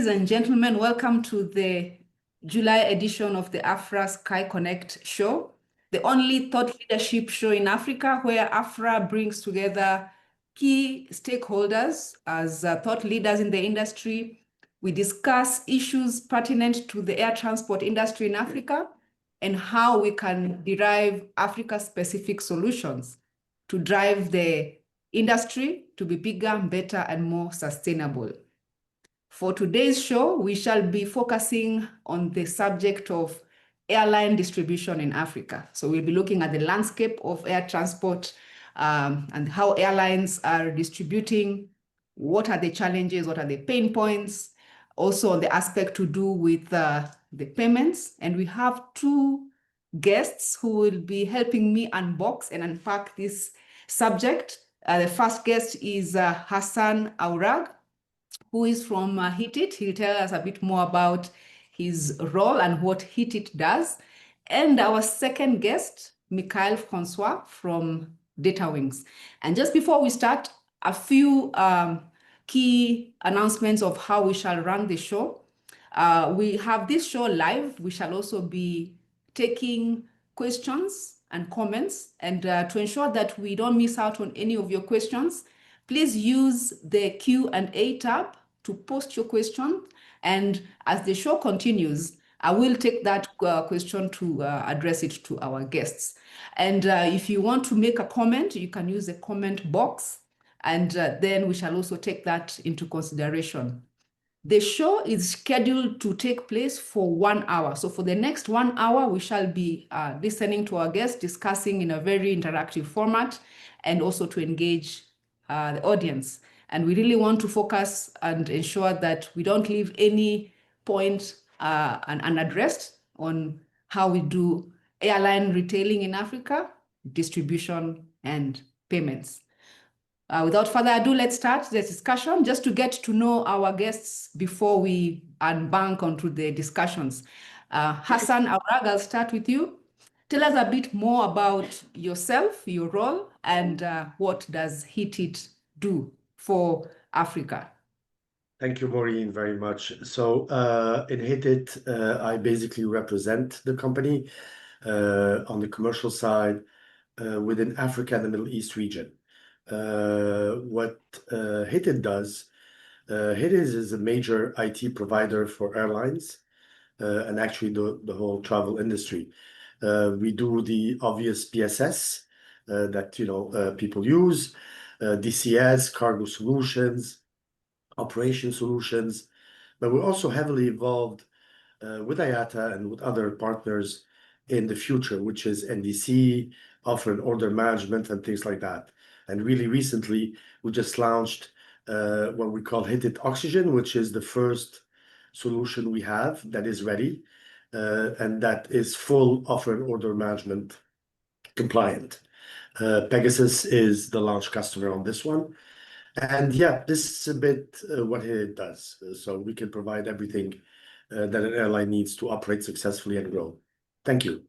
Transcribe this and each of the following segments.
and gentlemen, welcome to the July edition of the AFRAA SkyConnect show, the only thought leadership show in Africa where AFRAA brings together key stakeholders as thought leaders in the industry. We discuss issues pertinent to the air transport industry in Africa and how we can derive Africa-specific solutions to drive the industry to be bigger, better, and more sustainable. For today's show, we shall be focusing on the subject of airline distribution in Africa. So we'll be looking at the landscape of air transport and how airlines are distributing, what are the challenges, what are the pain points, also on the aspect to do with the payments. And we have two guests who will be helping me unbox and unpack this subject. The first guest is Hassan Aurag, who is from Hitit. He'll tell us a bit more about his role and what Hitit does. And our second guest, Michael Francois from DataWings. And just before we start, a few key announcements of how we shall run the show. We have this show live. We shall also be taking questions and comments. And to ensure that we don't miss out on any of your questions, please use the Q&A tab to post your question. And as the show continues, I will take that question to address it to our guests. And if you want to make a comment, you can use the comment box, and then we shall also take that into consideration. The show is scheduled to take place for 1 hour. So for the next 1 hour, we shall be listening to our guests, discussing in a very interactive format, and also to engage the audience. And we really want to focus and ensure that we don't leave any point unaddressed on how we do airline retailing in Africa, distribution, and payments. Without further ado, let's start the discussion just to get to know our guests before we unbank onto the discussions. Hassan Aurag, I'll start with you. Tell us a bit more about yourself, your role, and what does Hitit do for Africa? Thank you, Maureen, very much. So in Hitit, I basically represent the company on the commercial side within Africa and the Middle East region. What Hitit does, Hitit is a major IT provider for airlines and actually the whole travel industry. We do the obvious PSS that people use, DCS, cargo solutions, operation solutions, but we're also heavily involved with IATA and with other partners in the future, which is NDC, offer and order management, and things like that. And really recently, we just launched what we call Hitit Oxygen, which is the first solution we have that is ready and that is full offer and order management compliant. Pegasus is the launch customer on this one. And yeah, this is a bit what Hitit does. So we can provide everything that an airline needs to operate successfully and grow. Thank you.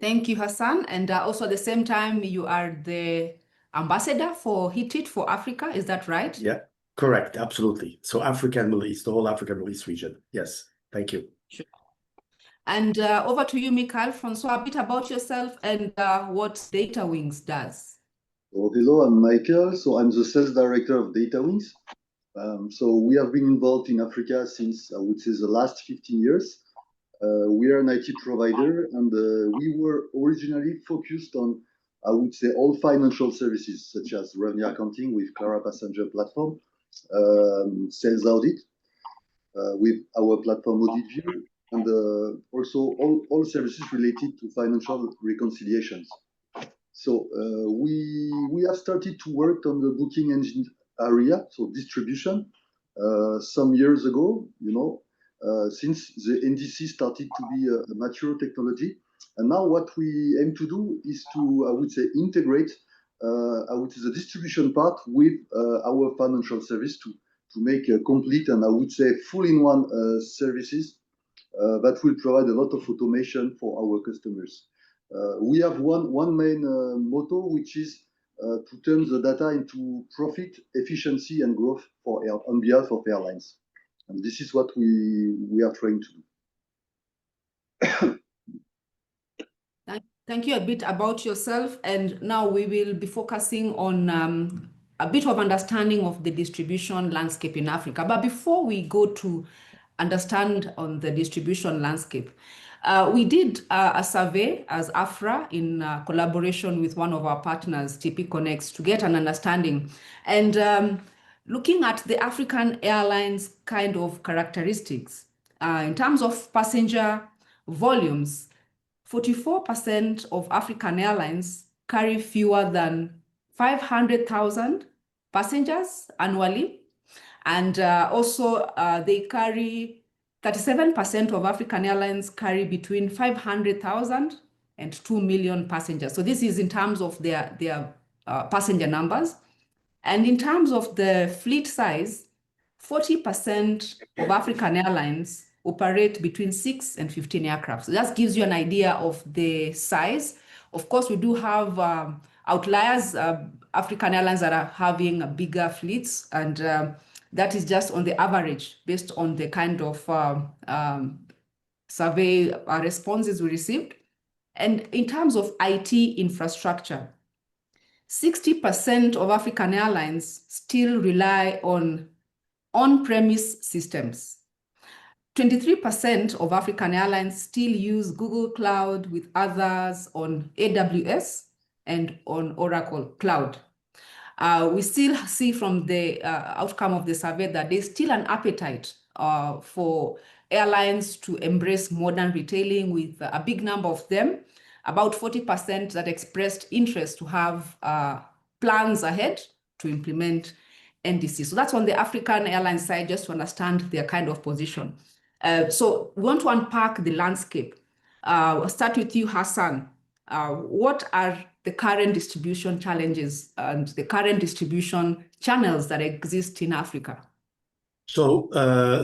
Thank you, Hassan. And also at the same time, you are the ambassador for Hitit for Africa. Is that right? Yeah, correct. Absolutely. So Africa and Middle East, the whole Africa and Middle East region. Yes. Thank you. Sure. And over to you, Michael Francois, a bit about yourself and what DataWings does. So, hello, I'm Michael. So I'm the sales director of DataWings. So we have been involved in Africa since, I would say, the last 15 years. We are an IT provider, and we were originally focused on, I would say, all financial services, such as revenue accounting with Clara Passenger Platform, sales audit with our platform AuditView, and also all services related to financial reconciliations. So we have started to work on the booking engine area, so distribution, some years ago, since the NDC started to be a mature technology. And now what we aim to do is to, I would say, integrate the distribution part with our financial service to make a complete and, I would say, full-in-one services that will provide a lot of automation for our customers. We have one main motto, which is to turn the data into profit, efficiency, and growth on behalf of airlines. And this is what we are trying to do. Thank you a bit about yourself, and now we will be focusing on a bit of understanding of the distribution landscape in Africa. But before we go to understand on the distribution landscape, we did a survey as AFRAA in collaboration with one of our partners, TP Connects, to get an understanding. And looking at the African airlines kind of characteristics, in terms of passenger volumes, 44% of African airlines carry fewer than 500,000 passengers annually. And also they carry 37% of African airlines carry between 500,000 and 2 million passengers. So this is in terms of their passenger numbers. And in terms of the fleet size, 40% of African airlines operate between 6 and 15 aircraft. So that gives you an idea of the size. Of course, we do have outliers, African airlines that are having bigger fleets, and that is just on the average based on the kind of survey responses we received. And in terms of IT infrastructure, 60% of African airlines still rely on on-premise systems. 23% of African airlines still use Google Cloud, with others on AWS and on Oracle Cloud. We still see from the outcome of the survey that there's still an appetite for airlines to embrace modern retailing, with a big number of them, about 40% that expressed interest to have plans ahead to implement NDC. So that's on the African airline side, just to understand their kind of position. So we want to unpack the landscape. We'll start with you, Hassan. What are the current distribution challenges and the current distribution channels that exist in Africa? So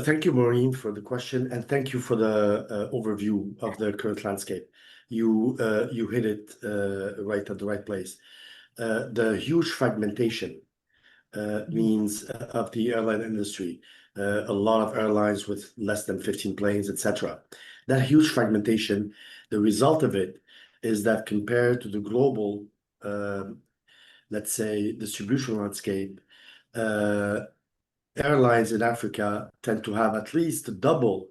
thank you, Maureen, for the question, and thank you for the overview of the current landscape. You hit it right at the right place. The huge fragmentation means of the airline industry, a lot of airlines with less than 15 planes, etc. That huge fragmentation, the result of it is that compared to the global, let's say, distribution landscape, airlines in Africa tend to have at least double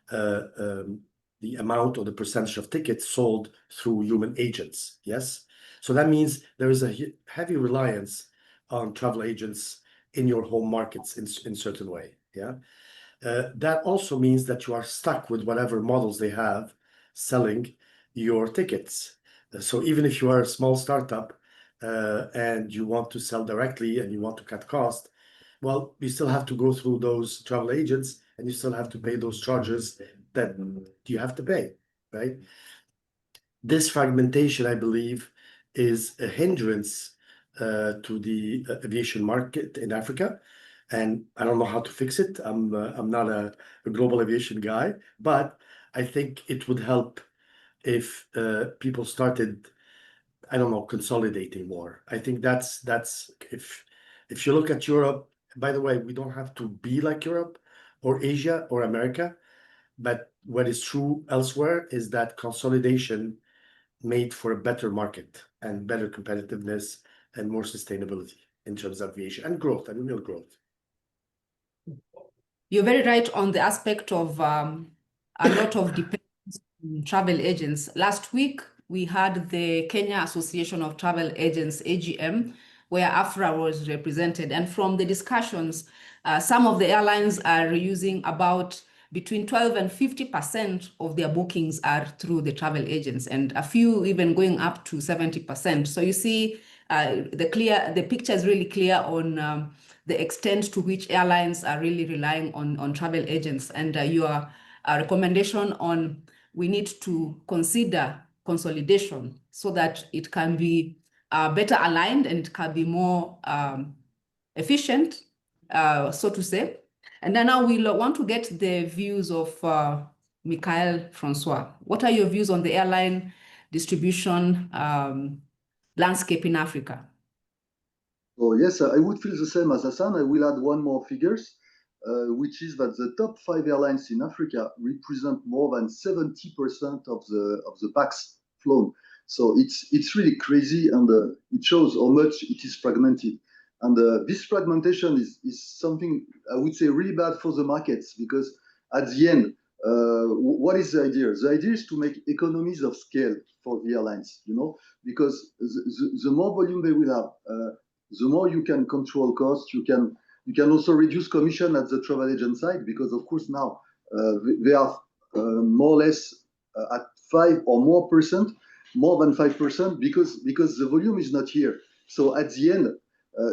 the amount or the percentage of tickets sold through human agents. Yes, so that means there is a heavy reliance on travel agents in your home markets in certain way. Yeah, that also means that you are stuck with whatever models they have selling your tickets. So even if you are a small startup and you want to sell directly and you want to cut cost, well, you still have to go through those travel agents and you still have to pay those charges that you have to pay, right? This fragmentation, I believe, is a hindrance to the aviation market in Africa, and I don't know how to fix it. I'm not a global aviation guy, but I think it would help if people started, I don't know, consolidating more. I think that's if you look at Europe, by the way, we don't have to be like Europe or Asia or America, but what is true elsewhere is that consolidation made for a better market and better competitiveness and more sustainability in terms of aviation and growth and real growth. You're very right on the aspect of a lot of dependence on travel agents. Last week, we had the Kenya Association of Travel Agents, AGM, where AFRAA was represented. And from the discussions, some of the airlines are using about between 12 and 50% of their bookings are through the travel agents, and a few even going up to 70%. So you see the picture is really clear on the extent to which airlines are really relying on travel agents. And your recommendation on we need to consider consolidation so that it can be better aligned and it can be more efficient, so to say. And then now we'll want to get the views of Michael Francois. What are your views on the airline distribution landscape in Africa? Oh yes, I would feel the same as Hassan. I will add one more figures. which is that the top 5 airlines in Africa represent more than 70% of the packs flown. So it's really crazy, and it shows how much it is fragmented. And this fragmentation is something I would say really bad for the markets, because at the end, what is the idea? The idea is to make economies of scale for the airlines, because the more volume they will have, the more you can control costs. You can also reduce commission at the travel agent side, because of course now they are more or less at 5 or more percent, more than 5%, because the volume is not here. So at the end,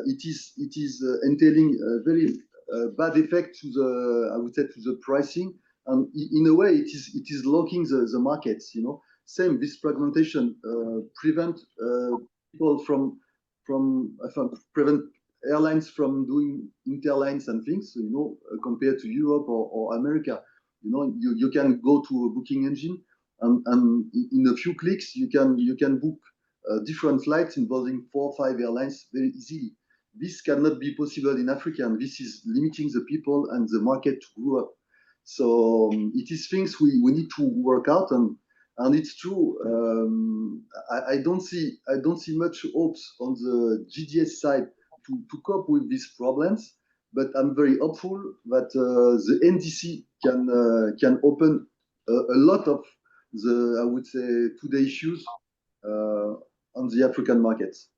it is entailing a very bad effect to the, I would say, to the pricing, and in a way it is locking the markets. Same, this fragmentation prevent people from prevent airlines from doing interlines and things. Compared to Europe or America, you can go to a booking engine, and in a few clicks you can book different flights involving 4 or 5 airlines very easily. This cannot be possible in Africa, and this is limiting the people and the market to grow up. So it is things we need to work out, and it's true. I don't see much hopes on the GDS side to cope with these problems, but I'm very hopeful that the NDC can open a lot of the, I would say, today issues on the African markets.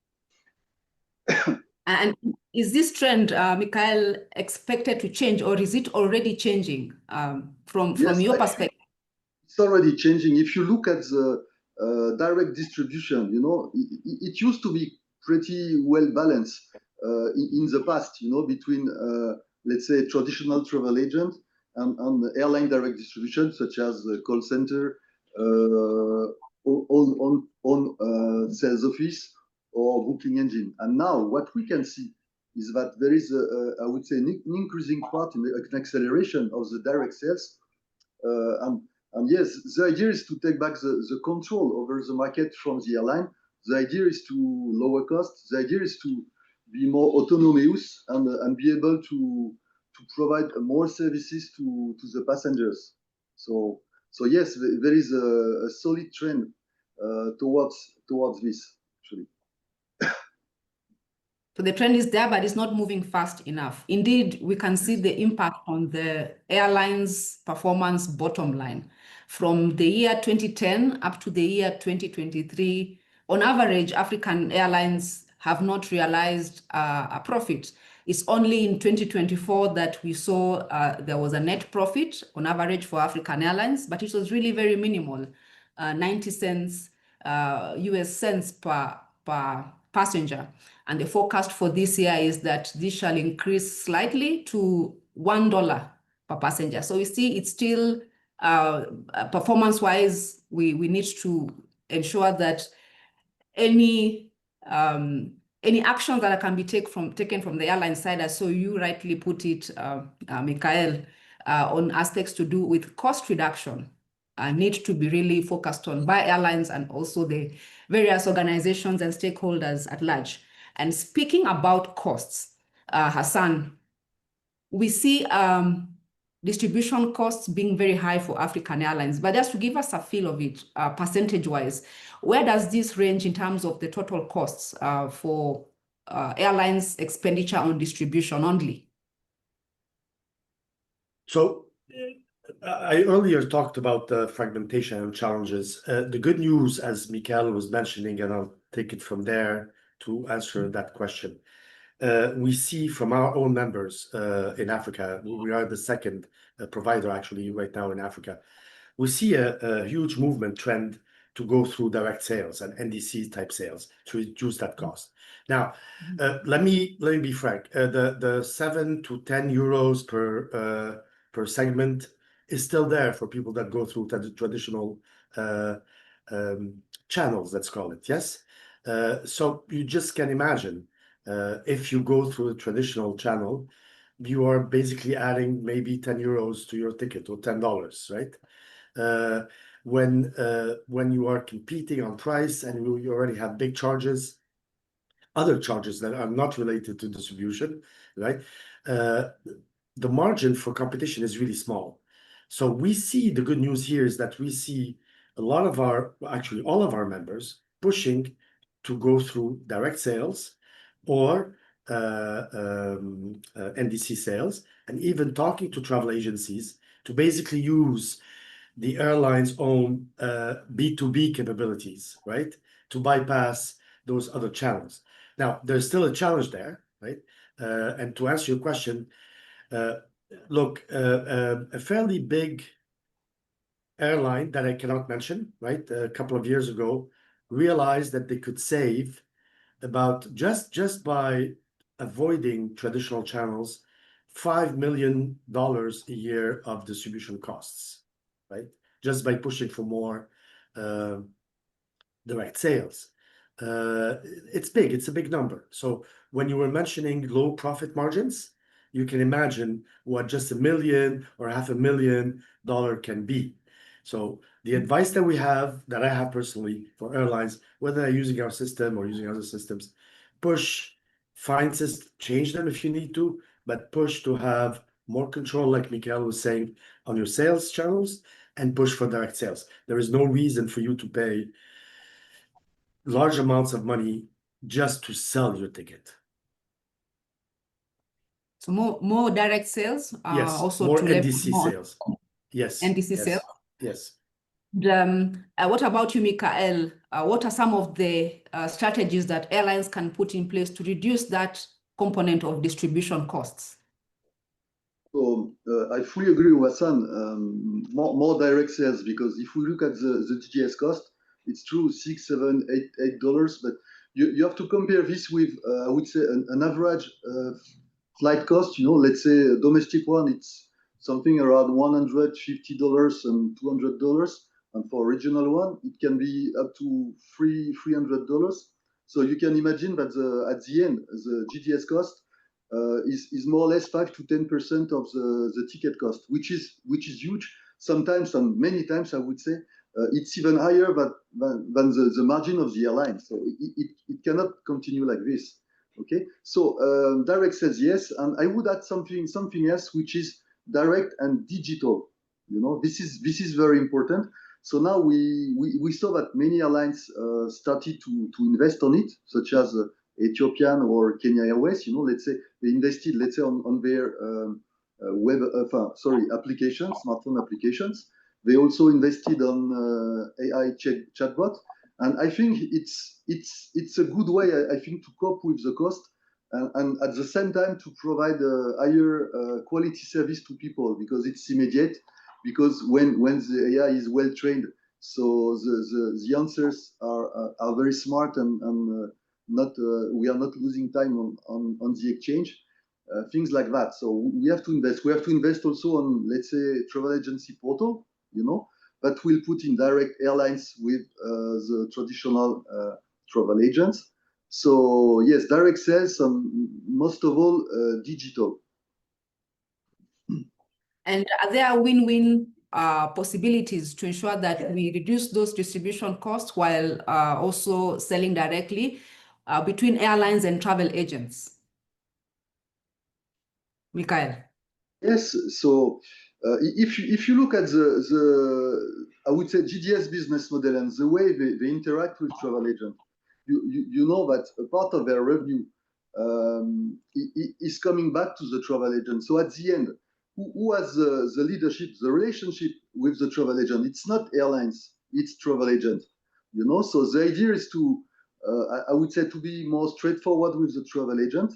And is this trend, Michael, expected to change, or is it already changing from your perspective? It's already changing. If you look at the direct distribution, it used to be pretty well balanced in the past, between, let's say, traditional travel agent and airline direct distribution, such as the call center, on sales office, or booking engine. And now what we can see is that there is, I would say, an increasing part in an acceleration of the direct sales. And yes, the idea is to take back the control over the market from the airline. The idea is to lower costs. The idea is to be more autonomous and be able to provide more services to the passengers. So yes, there is a solid trend towards this, actually. So the trend is there, but it's not moving fast enough. Indeed, we can see the impact on the airline's performance bottom line. From the year 2010 up to the year 2023, on average, African airlines have not realized a profit. It's only in 2024 that we saw there was a net profit on average for African airlines, but it was really very minimal, 90 cents US cents per passenger. And the forecast for this year is that this shall increase slightly to $1 per passenger. So we see it's still performance-wise, we need to ensure that any actions that can be taken from the airline side, as so you rightly put it, Michael, on aspects to do with cost reduction, need to be really focused on by airlines and also the various organizations and stakeholders at large. And speaking about costs, Hassan, we see distribution costs being very high for African airlines, but just to give us a feel of it, percentage-wise, where does this range in terms of the total costs for airlines' expenditure on distribution only? So I earlier talked about the fragmentation and challenges. The good news, as Michael was mentioning, and I'll take it from there to answer that question. We see from our own members in Africa, we are the second provider actually right now in Africa. We see a huge movement trend to go through direct sales and NDC type sales to reduce that cost. Now, let me be frank. The 7 to 10 euros per segment is still there for people that go through the traditional channels, let's call it. Yes. So you just can imagine, if you go through a traditional channel, you are basically adding maybe 10 euros to your ticket, or $10, right? When you are competing on price and you already have big charges, other charges that are not related to distribution, right? the margin for competition is really small. So we see the good news here is that we see a lot of our, actually all of our members pushing to go through direct sales or NDC sales, and even talking to travel agencies to basically use the airline's own B2B capabilities, right? To bypass those other channels. Now, there's still a challenge there, right? And to answer your question, look, a fairly big airline that I cannot mention, right? A couple of years ago, realized that they could save about just by avoiding traditional channels, $5 million a year of distribution costs, right? Just by pushing for more direct sales. It's big, it's a big number. So when you were mentioning low profit margins, you can imagine what just $1 million or $500,000 can be. So the advice that I have personally for airlines, whether they're using our system or using other systems, change them if you need to, but push to have more control, like Michael was saying, on your sales channels, and push for direct sales. There is no reason for you to pay large amounts of money just to sell your ticket. So more direct sales, Yes, also more to NDC sales. Yes. NDC yes, sales. Yes. What about you, Michael? What are some of the strategies that airlines can put in place to reduce that component of distribution costs? So I fully agree with Hassan. More direct sales, because if we look at the GDS cost, it's true, $6, $7, $8, but you have to compare this with I would say an average flight cost. Let's say a domestic one, it's something around $150 and $200, and for a regional one, it can be up to $300. So you can imagine that at the end, the GDS cost is more or less 5 to 10% of the ticket cost, which is huge. Sometimes, and many times, I would say, it's even higher than the margin of the airline. So it cannot continue like this. Okay, so direct sales, yes, and I would add something else, which is direct and digital. This is very important. So now we saw that many airlines started to invest on it, such as Ethiopian or Kenya Airways. Let's say they invested, on their applications, smartphone applications. They also invested on AI chatbot, and I think it's a good way, I think, to cope with the cost, and at the same time to provide a higher quality service to people, because it's immediate. Because when the AI is well trained, so the answers are very smart, and we are not losing time on the exchange, things like that. So we have to invest. We have to invest also on, let's say, travel agency portal, that will put in direct airlines with the traditional travel agents. So yes, direct sales, and most of all, digital. And are there win-win possibilities to ensure that we reduce those distribution costs while also selling directly between airlines and travel agents? Michael. Yes, so if you look at the I would say GDS business model and the way they interact with travel agents, you know that a part of their revenue is coming back to the travel agent. So at the end, who has the leadership, the relationship with the travel agent? It's not airlines, it's travel agent. So the idea is to I would say, to be more straightforward with the travel agent,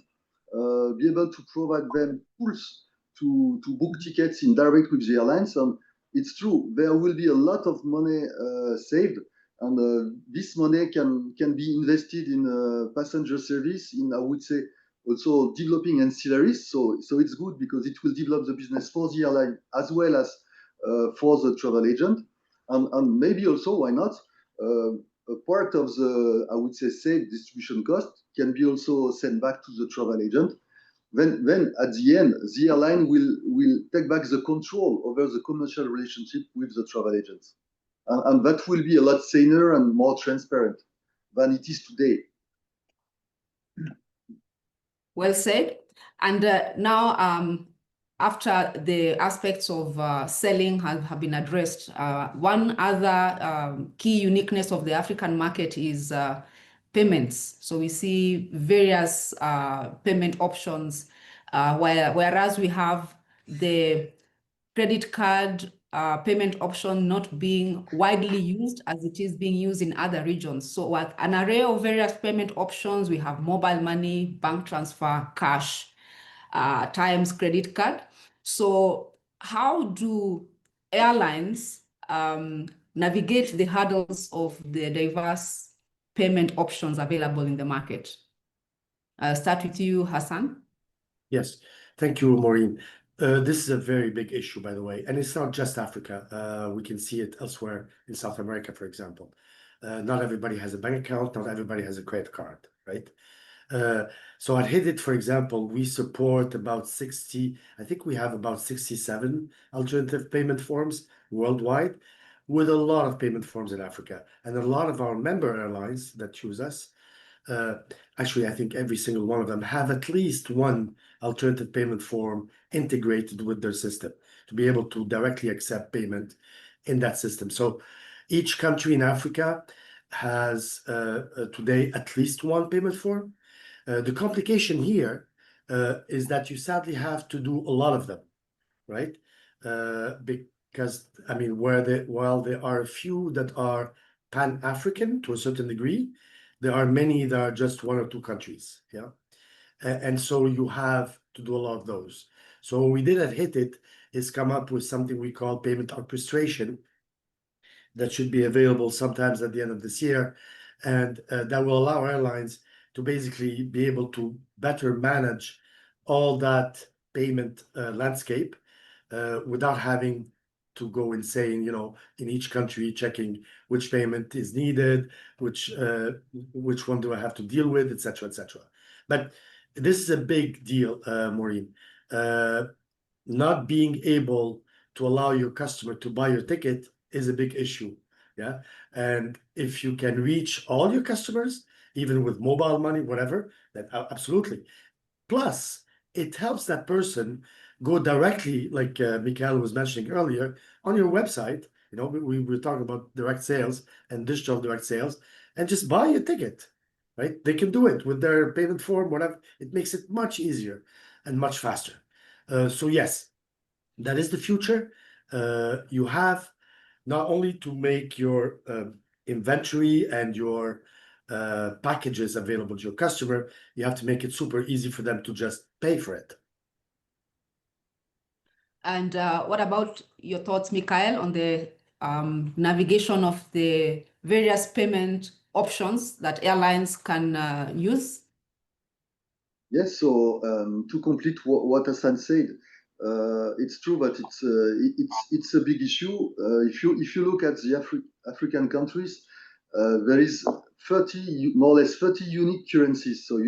be able to provide them tools to book tickets in direct with the airlines. And it's true, there will be a lot of money saved, and this money can be invested in passenger service, in, I would say, also developing ancillaries. So it's good, because it will develop the business for the airline as well as for the travel agent. And maybe also, why not, a part of the, I would say, saved distribution cost can be also sent back to the travel agent. Then at the end, the airline will take back the control over the commercial relationship with the travel agents. And that will be a lot saner and more transparent than it is today. Well said. And now after the aspects of selling have been addressed, one other key uniqueness of the African market is payments. So we see various payment options, whereas we have the credit card payment option not being widely used as it is being used in other regions. So with an array of various payment options, we have mobile money, bank transfer, cash, times credit card. So how do airlines navigate the hurdles of the diverse payment options available in the market? I'll start with you, Hassan. Yes, thank you, Maureen. This is a very big issue, by the way, and it's not just Africa. We can see it elsewhere in South America, for example. Not everybody has a bank account, not everybody has a credit card, right? So at Hitit, for example, we support about 60, I think we have about 67 alternative payment forms worldwide, with a lot of payment forms in Africa. And a lot of our member airlines that choose us, actually, I think every single one of them have at least one alternative payment form integrated with their system to be able to directly accept payment in that system. So each country in Africa has today at least one payment form. The complication here is that you sadly have to do a lot of them, right? Because, I mean, while there are a few that are Pan-African to a certain degree, there are many that are just one or two countries, yeah? And so you have to do a lot of those. So what we did at Hitit is come up with something we call payment orchestration that should be available sometimes at the end of this year. And that will allow airlines to basically be able to better manage all that payment landscape without having to go insane, you know, in each country checking which payment is needed, which one do I have to deal with, etc., etc. But this is a big deal, Maureen. Not being able to allow your customer to buy your ticket is a big issue, yeah? And if you can reach all your customers, even with mobile money, whatever, then absolutely. Plus, it helps that person go directly, like Mikhail was mentioning earlier, on your website. You know, we were talking about direct sales and digital direct sales, and just buy a ticket, right? They can do it with their payment form, whatever. It makes it much easier and much faster. So yes, that is the future. You have not only to make your inventory and your packages available to your customer, you have to make it super easy for them to just pay for it. And what about your thoughts, Mikhail, on the navigation of the various payment options that airlines can use? Yes, so to complete what Hassan said, it's true that it's a big issue. If you look at the African countries, there is 30 more or less 30 unique currencies. So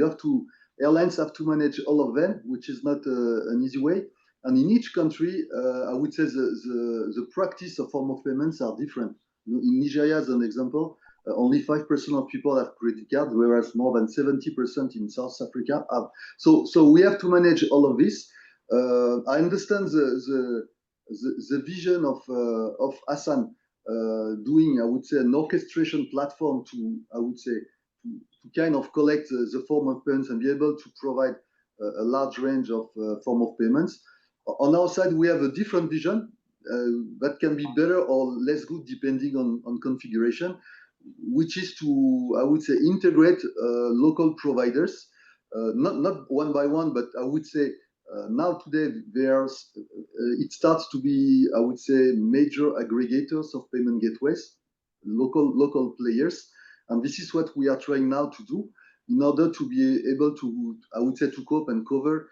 airlines have to manage all of them, which is not an easy way. And in each country, I would say the practice of form of payments are different. In Nigeria, as an example, only 5% of people have credit cards, whereas more than 70% in South Africa have. So we have to manage all of this. I understand the vision of Hassan doing, I would say, an orchestration platform to, I would say, to kind of collect the form of payments and be able to provide a large range of form of payments. On our side, we have a different vision that can be better or less good depending on configuration, which is to, I would say, integrate local providers, not one by one, but I would say now today it starts to be, I would say, major aggregators of payment gateways, local players, and this is what we are trying now to do in order to be able to, I would say, to cope and cover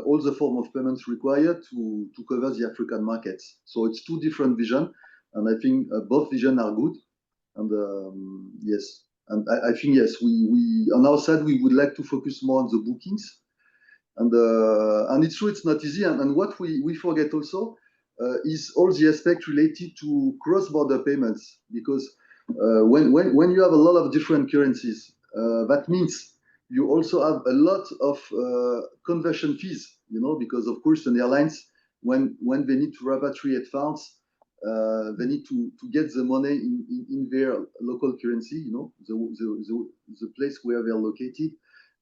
all the form of payments required to cover the African markets. So it's two different visions, and I think both visions are good. And yes, and I think yes, we on our side we would like to focus more on the bookings, and it's true it's not easy. And what we forget also is all the aspect related to cross-border payments, because when you have a lot of different currencies, that means you also have a lot of conversion fees, because of course the airlines, when they need to repatriate funds, they need to get the money in their local currency, the place where they're located,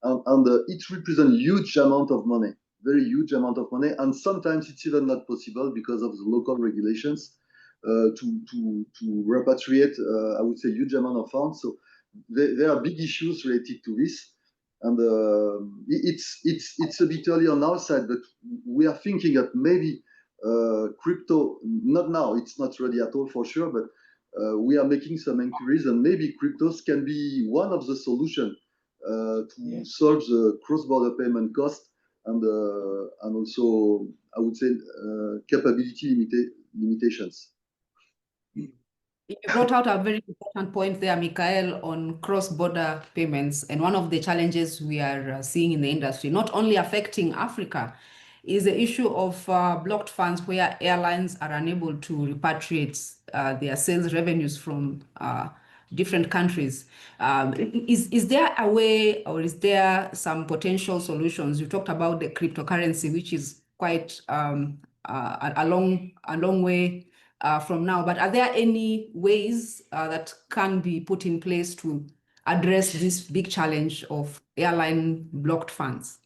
and it represents huge amount of money, very huge amount of money, and sometimes it's even not possible because of the local regulations to repatriate, I would say, huge amount of funds. So there are big issues related to this. And it's a bit early on our side, but we are thinking that maybe crypto, not now, it's not ready at all for sure, but we are making some inquiries, and maybe cryptos can be one of the solutions to solve the cross-border payment cost, and also, I would say, capability limitations. You brought out a very important point there, Michael, on cross-border payments. And one of the challenges we are seeing in the industry, not only affecting Africa, is the issue of blocked funds where airlines are unable to repatriate their sales revenues from different countries. Is there a way, or is there some potential solutions? You talked about the cryptocurrency, which is quite a long way from now, but are there any ways that can be put in place to address this big challenge of airline blocked funds?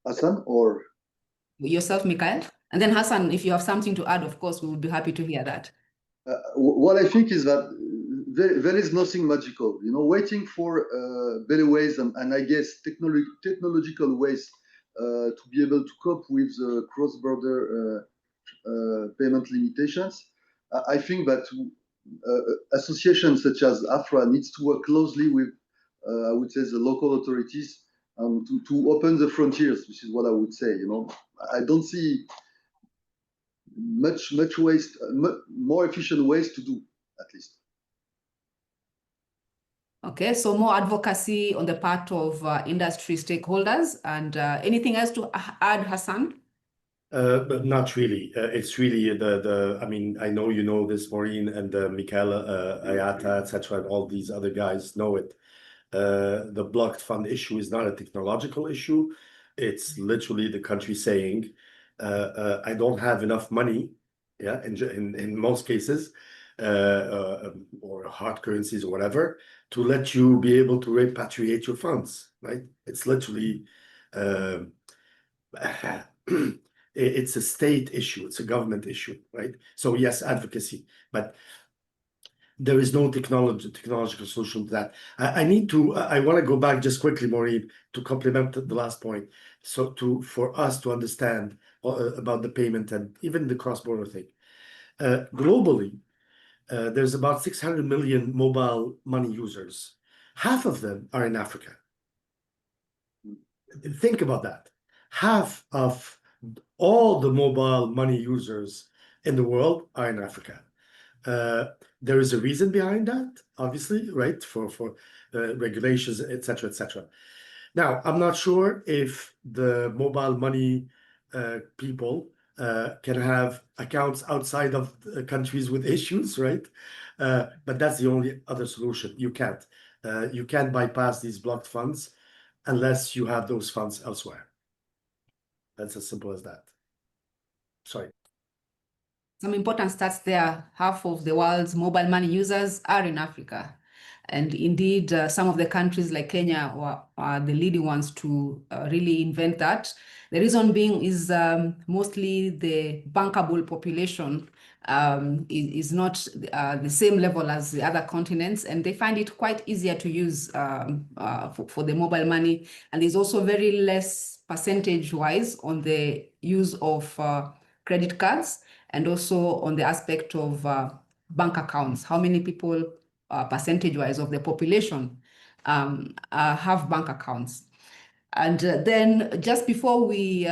Hassan, or yourself, Mikhail? And then Hassan, if you have something to add, of course, we would be happy to hear that. What I think is that there is nothing magical, waiting for better ways and I guess technological ways to be able to cope with the cross-border payment limitations. I think that associations such as AFRAA needs to work closely with, I would say, the local authorities to open the frontiers, which is what I would say. I don't see much ways, more efficient ways to do, at least. Okay, so more advocacy on the part of industry stakeholders. And anything else to add, Hassan? But not really. It's really I mean, I know you know this, Maureen, and Michaela, Ayata, etc., and all these other guys know it. The blocked fund issue is not a technological issue. It's literally the country saying, I don't have enough money, in most cases, or hard currencies or whatever, to let you be able to repatriate your funds, right? It's literally, it's a state issue, it's a government issue, right? So yes, advocacy, but there is no technological solution to that. I want to go back just quickly, Maureen, to complement the last point. So for us to understand about the payment and even the cross-border thing. Globally, there's about 600 million mobile money users. Half of them are in Africa. Think about that. Half of all the mobile money users in the world are in Africa. There is a reason behind that, obviously, right? For regulations, etc., etc. Now, I'm not sure if the mobile money people can have accounts outside of countries with issues, right? But that's the only other solution. You can't bypass these blocked funds unless you have those funds elsewhere. That's as simple as that. Sorry. Some important stats there. Half of the world's mobile money users are in Africa. And indeed, some of the countries like Kenya are the leading ones to really invent that. The reason being is mostly the bankable population is not the same level as the other continents, and they find it quite easier to use for the mobile money. And there's also very less percentage-wise on the use of credit cards, and also on the aspect of bank accounts. How many people, percentage-wise of the population, have bank accounts? And then just before we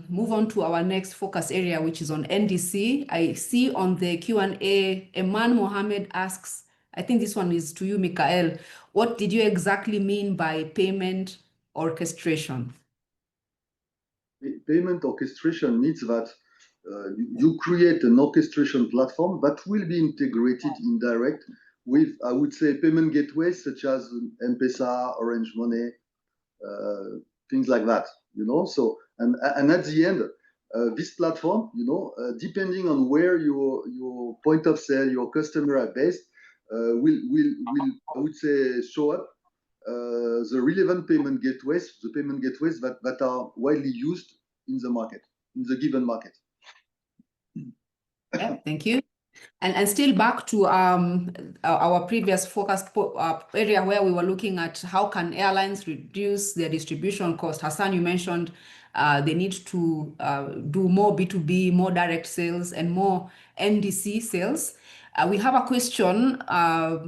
move on to our next focus area, which is on NDC, I see on the Q&A, Eman Mohammed asks, I think this one is to you, Michael, what did you exactly mean by payment orchestration? Payment orchestration means that you create an orchestration platform that will be integrated in direct with, I would say, payment gateways such as M-Pesa, Orange Money, things like that, you know. So, and at the end, this platform, you know, depending on where your point of sale, your customer are based, will I would say show up the relevant payment gateways, that are widely used in the market, in the given market. Yeah, thank you. And still back to our previous focus area where we were looking at how can airlines reduce their distribution cost. Hassan, you mentioned they need to do more B2B, more direct sales, and more NDC sales. We have a question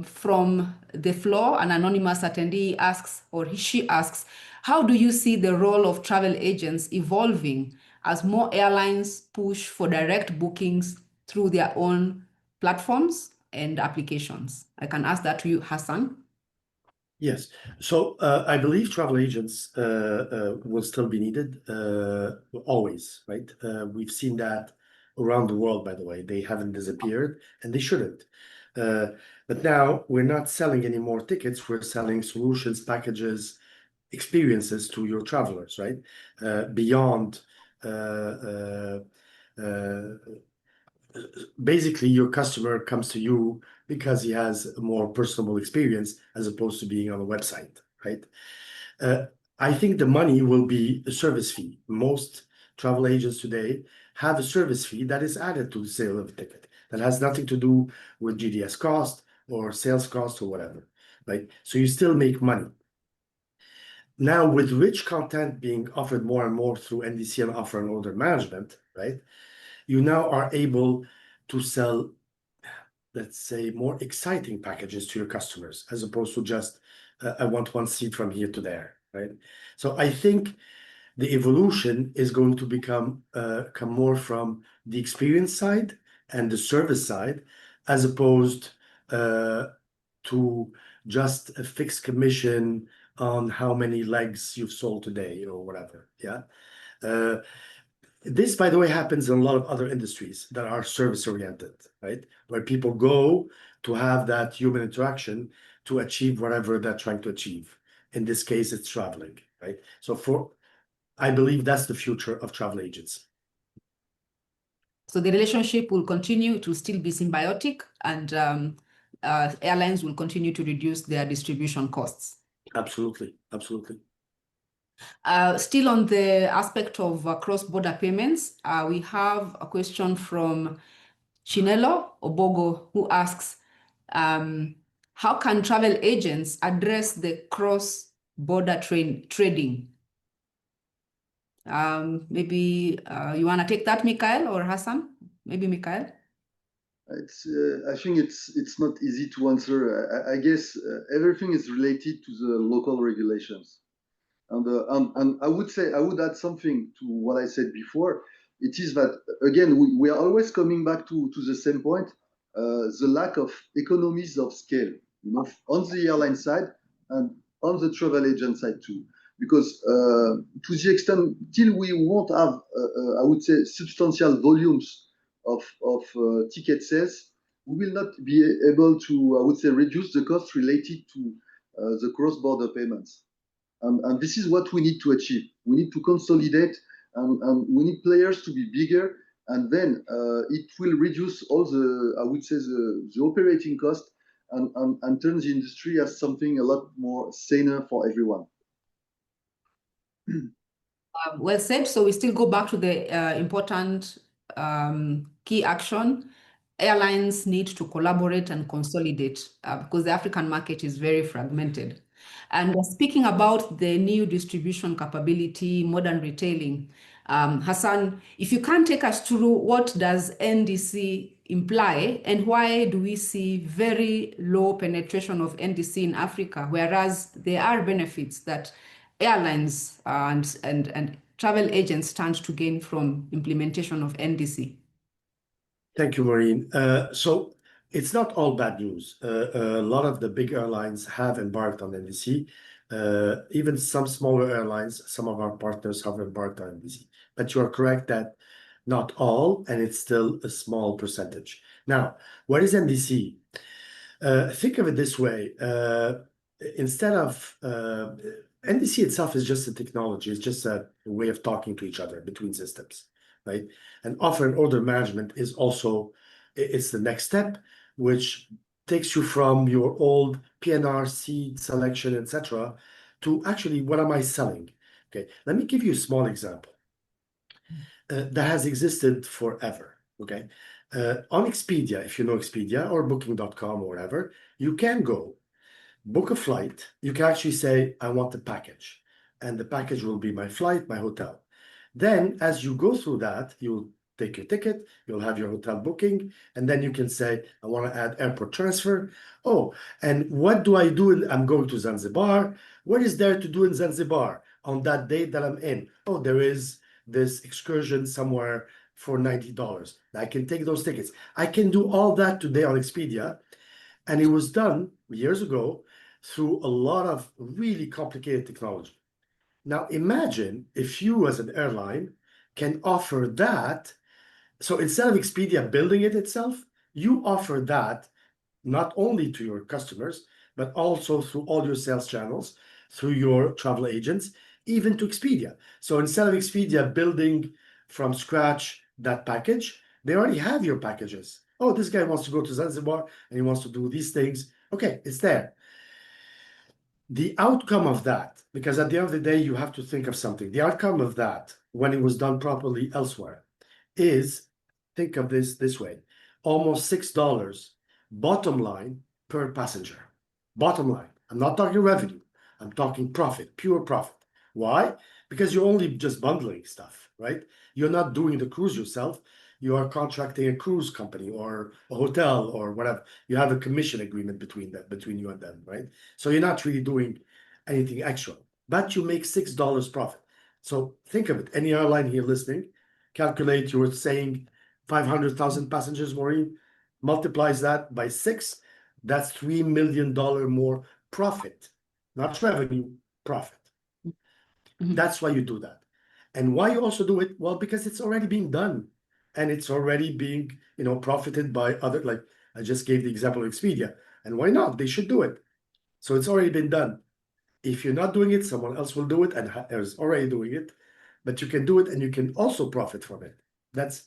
from the floor. An anonymous attendee asks, or she asks, how do you see the role of travel agents evolving as more airlines push for direct bookings through their own platforms and applications? I can ask that to you, Hassan. Yes. So I believe travel agents will still be needed always, right? We've seen that around the world, by the way. They haven't disappeared, and they shouldn't. But now we're not selling any more tickets. We're selling solutions, packages, experiences to your travelers, right? Beyond basically, your customer comes to you because he has a more personable experience as opposed to being on a website, right? I think the money will be a service fee. Most travel agents today have a service fee that is added to the sale of a ticket that has nothing to do with GDS cost or sales cost or whatever, right? So you still make money. Now, with rich content being offered more and more through NDC and offer and order management, right? You now are able to sell, let's say, more exciting packages to your customers as opposed to just, I want one seat from here to there, right? So I think the evolution is going to come more from the experience side and the service side, as opposed to just a fixed commission on how many legs you've sold today or whatever. Yeah. This, by the way, happens in a lot of other industries that are service-oriented, right? Where people go to have that human interaction to achieve whatever they're trying to achieve. In this case, it's traveling, right? So I believe that's the future of travel agents. So the relationship will continue to still be symbiotic, and airlines will continue to reduce their distribution costs. Absolutely, absolutely. Still on the aspect of cross-border payments, we have a question from Chinelo Obogo, who asks, how can travel agents address the cross-border trading? Maybe you want to take that, Mikhail or Hassan? Maybe Mikhail. I think it's not easy to answer. I guess everything is related to the local regulations. And I would add something to what I said before. It is that, again, we are always coming back to the same point, the lack of economies of scale, you know, on the airline side and on the travel agent side too. Because to the extent, till we won't have, I would say, substantial volumes of ticket sales, we will not be able to, I would say, reduce the cost related to the cross-border payments. And this is what we need to achieve. We need to consolidate, and we need players to be bigger, and then it will reduce all the, I would say, the operating cost, and turn the industry as something a lot more saner for everyone. Well said. So we still go back to the important key action. Airlines need to collaborate and consolidate because the African market is very fragmented. And speaking about the new distribution capability, modern retailing, Hassan, if you can take us through what does NDC imply and why do we see very low penetration of NDC in Africa, whereas there are benefits that airlines and travel agents stand to gain from implementation of NDC? Thank you, Maureen. So it's not all bad news. A lot of the big airlines have embarked on NDC. Even some smaller airlines, some of our partners have embarked on NDC. But you are correct that not all, and it's still a small percentage. Now, what is NDC? Think of it this way. Instead of NDC itself is just a technology. It's just a way of talking to each other between systems, right? And offer and order management is also, it's the next step, which takes you from your old PNR, seed selection, etc., to actually, what am I selling? Okay, let me give you a small example that has existed forever. Okay, on Expedia, if you know Expedia or Booking.com or whatever, you can go book a flight. You can actually say, I want the package, and the package will be my flight, my hotel. Then, as you go through that, you'll take your ticket, you'll have your hotel booking, and then you can say, I want to add airport transfer. Oh, and what do I do? I'm going to Zanzibar. What is there to do in Zanzibar on that date that I'm in? Oh, there is this excursion somewhere for $90. I can take those tickets. I can do all that today on Expedia. And it was done years ago through a lot of really complicated technology. Now, imagine if you as an airline can offer that. So instead of Expedia building it itself, you offer that not only to your customers, but also through all your sales channels, through your travel agents, even to Expedia. So instead of Expedia building from scratch that package, they already have your packages. Oh, this guy wants to go to Zanzibar and he wants to do these things. Okay, it's there. The outcome of that, because at the end of the day, you have to think of something. The outcome of that, when it was done properly elsewhere, is, think of this way, almost $6 bottom line per passenger. Bottom line. I'm not talking revenue. I'm talking profit, pure profit. Why? Because you're only just bundling stuff, right? You're not doing the cruise yourself. You are contracting a cruise company or a hotel or whatever. You have a commission agreement between you and them, right? So you're not really doing anything extra, but you make $6 profit. So think of it. Any airline here listening, calculate, you were saying 500,000 passengers, Maureen, multiplies that by 6, that's $3 million more profit, not revenue, profit. That's why you do that. And why you also do it? Well, because it's already being done and it's already being, profited by other, like I just gave the example of Expedia. And why not? They should do it. So it's already been done. If you're not doing it, someone else will do it and is already doing it, but you can do it and you can also profit from it. That's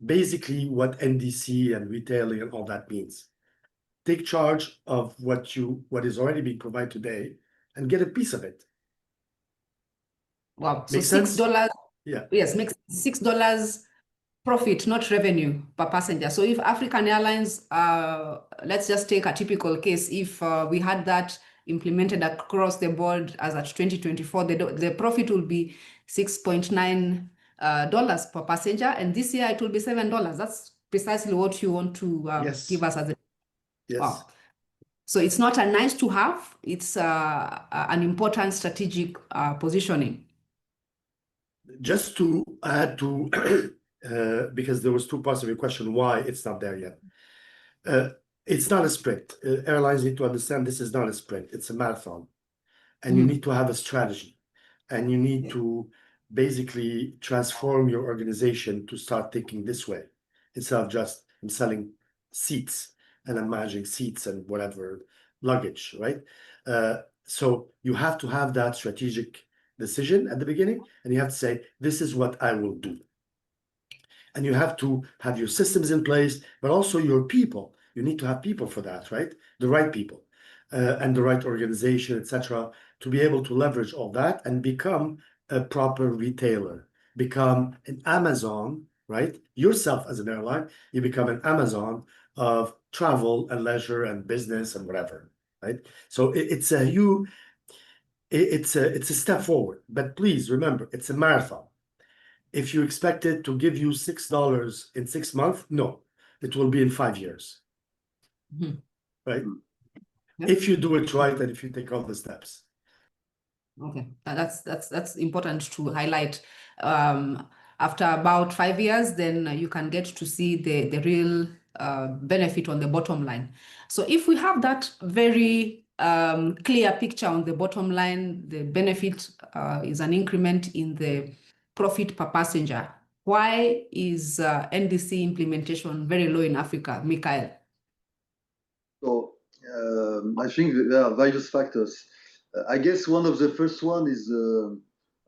basically what NDC and retailing and all that means. Take charge of what is already being provided today and get a piece of it. Wow. So Make sense? $6, Yeah. yes, makes $6 profit, not revenue per passenger. So if African Airlines, let's just take a typical case. If we had that implemented across the board as at 2024, the profit will be $6.9 per passenger, and this year it will be $7. That's precisely what you want to Yes. give us as a Yes. wow. So it's not a nice to have; it's an important strategic positioning. Just to add to, because there was two parts of your question, why it's not there yet. It's not a sprint. Airlines need to understand this is not a sprint. It's a marathon. And you need to have a strategy. And you need to basically transform your organization to start thinking this way. Instead of just, I'm selling seats and I'm managing seats and whatever, luggage, right? So you have to have that strategic decision at the beginning, and you have to say, this is what I will do. And you have to have your systems in place, but also your people. You need to have people for that, right? The right people and the right organization, etc., to be able to leverage all that and become a proper retailer, become an Amazon, right? Yourself as an airline, you become an Amazon of travel and leisure and business and whatever, right? So it's a step forward, but please remember, it's a marathon. If you expect it to give you $6 in 6 months, no, it will be in 5 years, right? Yep. If you do it right and if you take all the steps. Okay, that's important to highlight. After about 5 years, then you can get to see the real benefit on the bottom line. So if we have that very clear picture on the bottom line, the benefit is an increment in the profit per passenger. Why is NDC implementation very low in Africa, Mikhail? So I think there are various factors. I guess one of the first one is,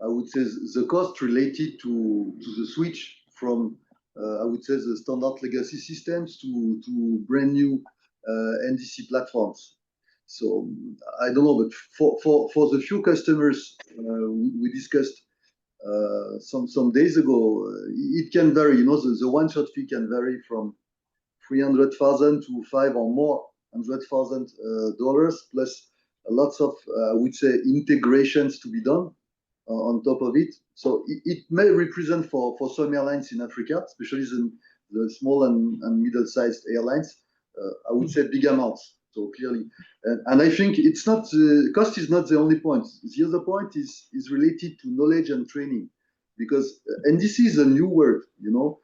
I would say, the cost related to the switch from, I would say, the standard legacy systems to brand new NDC platforms. So I don't know, but for the few customers we discussed some days ago, it can vary. You know, the one-shot fee can vary from 300,000 to $500,000 or more dollars, plus lots of, I would say, integrations to be done on top of it. So it may represent for some airlines in Africa, especially the small and middle-sized airlines, I would say big amounts. So clearly, and I think it's not cost is not the only point. The other point is related to knowledge and training, because NDC is a new word. You know,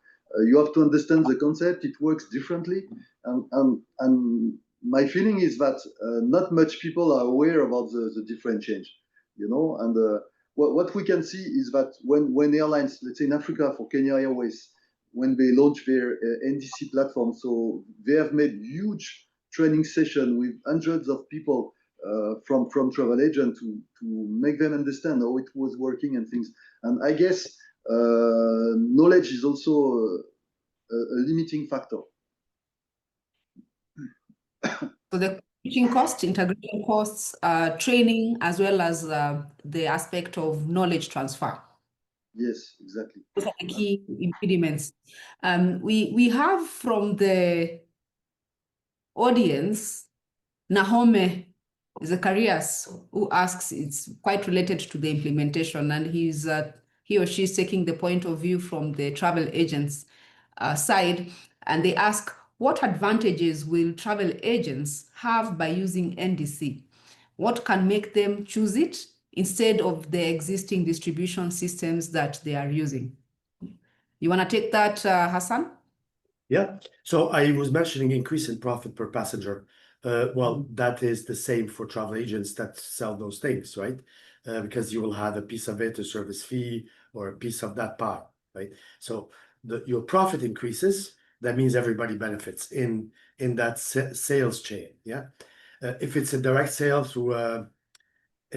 you have to understand the concept. It works differently, and my feeling is that not much people are aware about the different change. You know, and what we can see is that when airlines, let's say in Africa for Kenya Airways, when they launch their NDC platform, so they have made huge training session with hundreds of people from travel agent to make them understand how it was working and things. And I guess knowledge is also a limiting factor. So the teaching cost, integration costs, training, as well as the aspect of knowledge transfer. Yes, exactly. Those are the key impediments. We have from the audience, Nahome Zacharias, who asks, it's quite related to the implementation, and he or she is taking the point of view from the travel agents side, and they ask, what advantages will travel agents have by using NDC? What can make them choose it instead of the existing distribution systems that they are using? You want to take that, Hassan? Yeah. So I was mentioning increase in profit per passenger. Well, that is the same for travel agents that sell those things, right? Because you will have a piece of it, a service fee, or a piece of that pie, right? So your profit increases. That means everybody benefits in that sales chain. Yeah. If it's a direct sale through an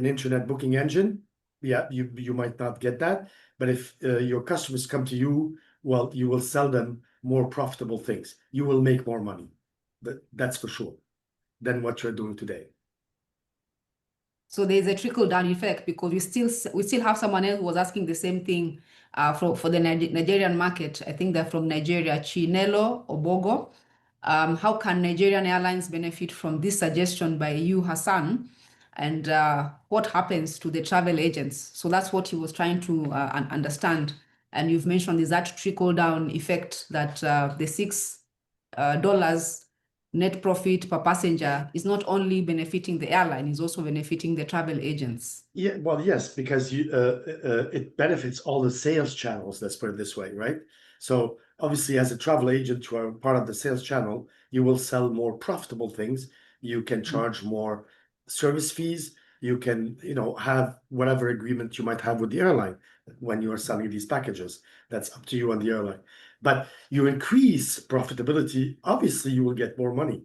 internet booking engine, yeah, you might not get that. But if your customers come to you, well, you will sell them more profitable things. You will make more money. That's for sure, than what you're doing today. So there's a trickle-down effect, because we still have someone else who was asking the same thing for the Nigerian market. I think they're from Nigeria, Chinelo Obogo. How can Nigerian airlines benefit from this suggestion by you, Hassan? And what happens to the travel agents? So that's what he was trying to understand. And you've mentioned is that trickle-down effect that the $6 net profit per passenger is not only benefiting the airline, is also benefiting the travel agents. Yeah, well, yes, because it benefits all the sales channels, let's put it this way, right? So obviously, as a travel agent, you are part of the sales channel, you will sell more profitable things. You can charge more service fees. You can, have whatever agreement you might have with the airline when you are selling these packages. That's up to you and the airline. But you increase profitability, obviously you will get more money,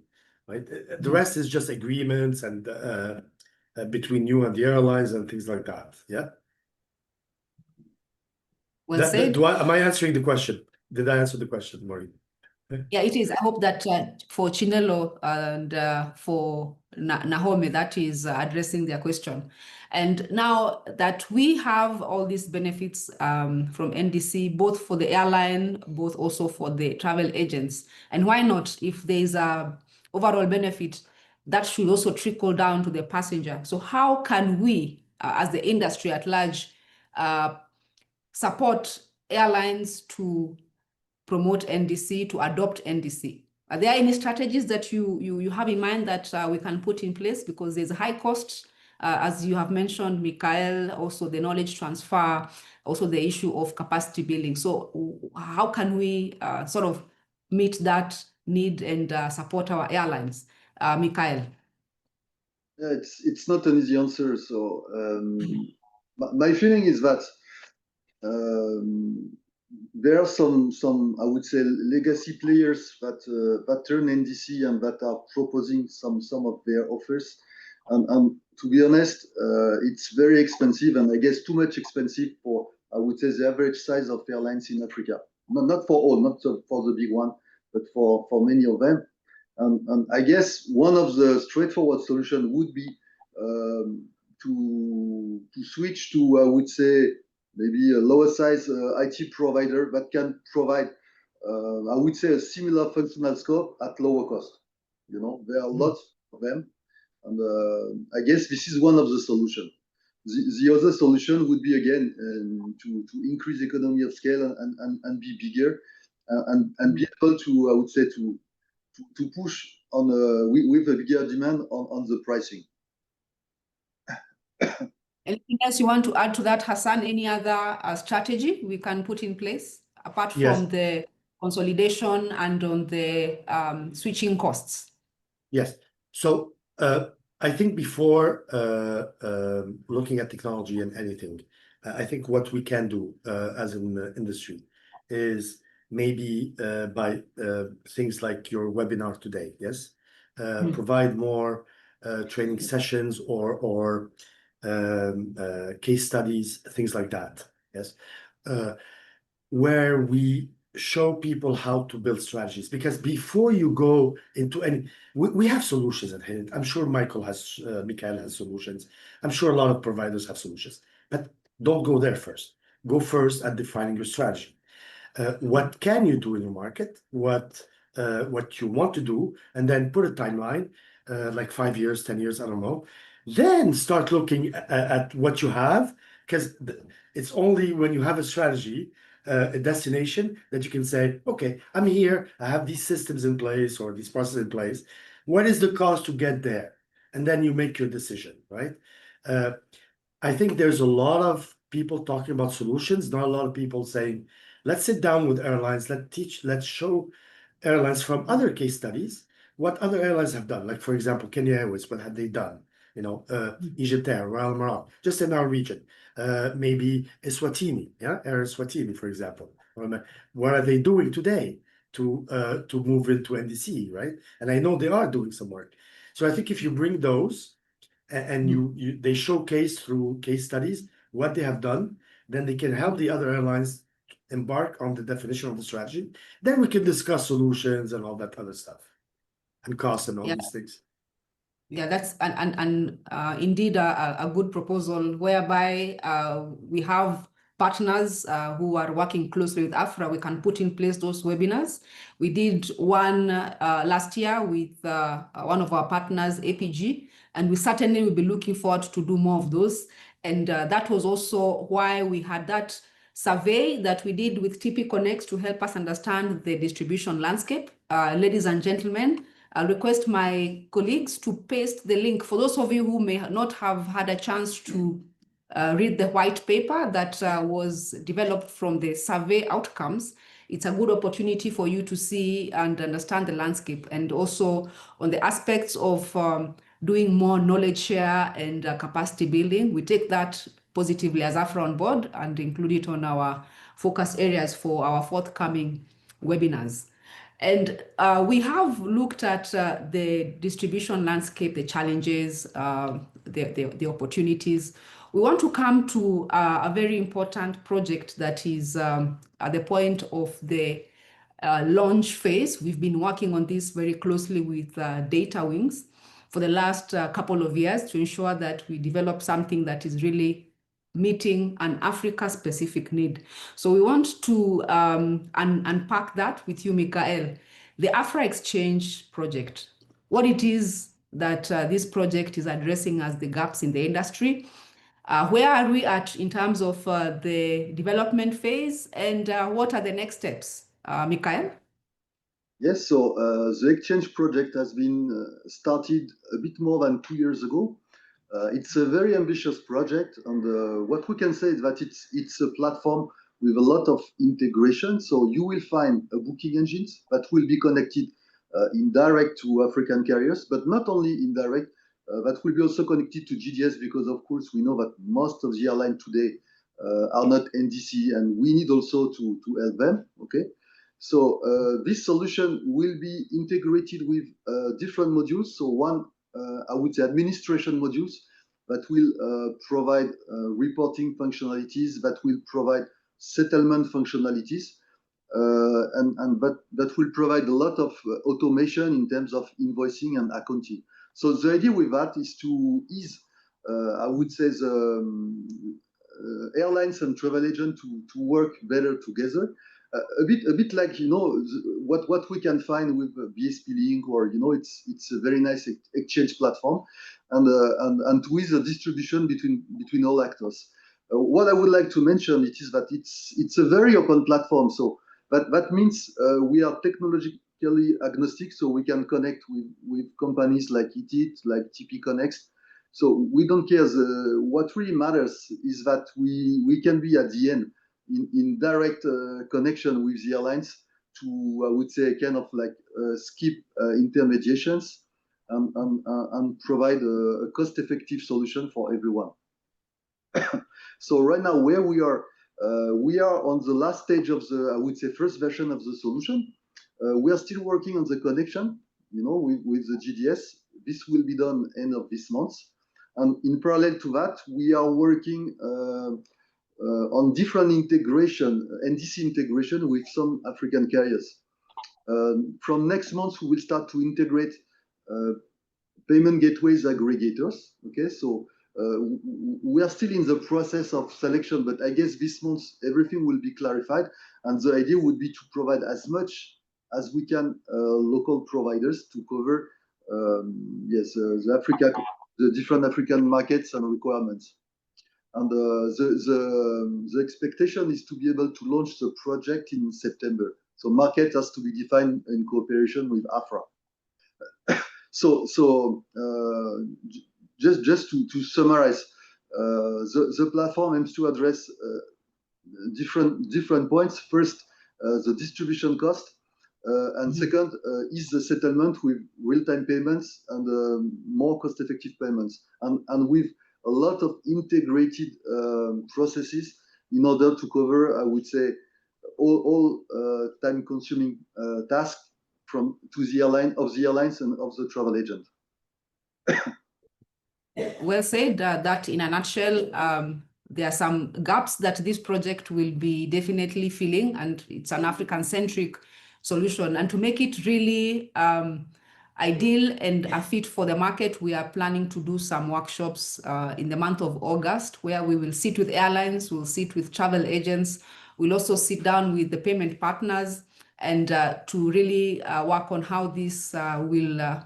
right? The rest is just agreements and between you and the airlines and things like that. Yeah. Well said. Am I answering the question? Did I answer the question, Maureen? Yeah, it is. I hope that for Chinelo and for Nahome, that is addressing their question. And now that we have all these benefits from NDC, both for the airline, both also for the travel agents, and why not, if there's a overall benefit, that should also trickle down to the passenger. So how can we, as the industry at large, support airlines to promote NDC, to adopt NDC? Are there any strategies that you have in mind that we can put in place? Because there's a high cost, as you have mentioned, Mikhail, also the knowledge transfer, also the issue of capacity building. So how can we sort of meet that need and support our airlines? Mikhail. Yeah, it's not an easy answer. So my feeling is that there are some I would say legacy players that turn NDC and that are proposing some of their offers. To be honest, it's very expensive, and I guess too much expensive for, I would say, the average size of airlines in Africa. Not for all, not for the big one, but for many of them. And I guess one of the straightforward solution would be to switch to, I would say, maybe a lower size IT provider that can provide, I would say, a similar functional scope at lower cost. You know, there are lots of them, and I guess this is one of the solutions. The other solution would be, again, to increase economy of scale and be bigger, and be able to, I would say, to push on with a bigger demand on the pricing. Anything else you want to add to that, Hassan? Any other strategy we can put in place apart from the consolidation and on the switching costs? Yes. So I think before looking at technology and anything, I think what we can do as an industry is maybe by things like your webinar today, yes, provide more training sessions or case studies, things like that, yes, where we show people how to build strategies. Because before you go into any, we have solutions at Hitit. I'm sure Michael has solutions. I'm sure a lot of providers have solutions, but don't go there first. Go first at defining your strategy. What can you do in your market? What you want to do, and then put a timeline, like 5 years, 10 years, I don't know. Then start looking at what you have, because it's only when you have a strategy, a destination, that you can say, okay, I'm here, I have these systems in place or these processes in place. What is the cost to get there? And then you make your decision, right? I think there's a lot of people talking about solutions, not a lot of people saying, let's sit down with airlines, let's show airlines from other case studies what other airlines have done. Like, for example, Kenya Airways, what have they done? You know, Egypt Air, Royal Maroc, just in our region. Maybe Eswatini, yeah, Air Eswatini, for example. What are they doing today to move into NDC, right? And I know they are doing some work. So I think if you bring those and they showcase through case studies what they have done, then they can help the other airlines embark on the definition of the strategy. Then we can discuss solutions and all that other stuff, and costs and all these things. Yeah, that's indeed a good proposal, whereby we have partners who are working closely with AFRAA. We can put in place those webinars. We did one last year with one of our partners, APG, and we certainly will be looking forward to do more of those. And that was also why we had that survey that we did with TP Connect to help us understand the distribution landscape. Ladies and gentlemen, I'll request my colleagues to paste the link for those of you who may not have had a chance to read the white paper that was developed from the survey outcomes. It's a good opportunity for you to see and understand the landscape, and also on the aspects of doing more knowledge share and capacity building. We take that positively as AFRAA on board and include it on our focus areas for our forthcoming webinars. And we have looked at the distribution landscape, the challenges, the opportunities. We want to come to a very important project that is at the point of the launch phase. We've been working on this very closely with Data Wings for the last couple of years to ensure that we develop something that is really meeting an Africa-specific need. So we want to unpack that with you, Mikael. The AFRAA Xchange project, what it is that this project is addressing as the gaps in the industry. Where are we at in terms of the development phase, and what are the next steps? Mikael? Yes, so the Exchange project has been started a bit more than 2 years ago. It's a very ambitious project, and what we can say is that it's a platform with a lot of integration. So you will find a booking engines that will be connected indirect to African carriers, but not only indirect, that will be also connected to GDS, because of course we know that most of the airlines today are not NDC, and we need also to help them. Okay, so this solution will be integrated with different modules. So one, I would say, administration modules that will provide reporting functionalities, that will provide settlement functionalities, and that will provide a lot of automation in terms of invoicing and accounting. So the idea with that is to ease, I would say, the airlines and travel agents to work better together. A bit like, you know, what we can find with BSP Link, or, you know, it's a very nice exchange platform, and with a distribution between all actors. What I would like to mention is that it's a very open platform. So that means we are technologically agnostic, so we can connect with companies like Hitit, like TP Connect. So we don't care. What really matters is that we can be at the end in direct connection with the airlines to, I would say, kind of like skip intermediations and provide a cost-effective solution for everyone. So right now, where we are on the last stage of the, I would say, first version of the solution. We are still working on the connection, you know, with the GDS. This will be done end of this month. And in parallel to that, we are working on different integration, NDC integration with some African carriers. From next month, we will start to integrate payment gateways aggregators. Okay, so we are still in the process of selection, but I guess this month everything will be clarified, and the idea would be to provide as much as we can local providers to cover the different African markets and requirements. And the expectation is to be able to launch the project in September. So market has to be defined in cooperation with AFRAA. Just to summarize, the platform aims to address different points. First, the distribution cost, and second is the settlement with real-time payments and more cost-effective payments, and with a lot of integrated processes in order to cover, I would say, all time-consuming tasks to the airlines and of the travel agent. Well said. That in a nutshell, there are some gaps that this project will be definitely filling, and it's an African-centric solution. And to make it really ideal and a fit for the market, we are planning to do some workshops in the month of August, where we will sit with airlines, we'll sit with travel agents, we'll also sit down with the payment partners, and to really work on how this will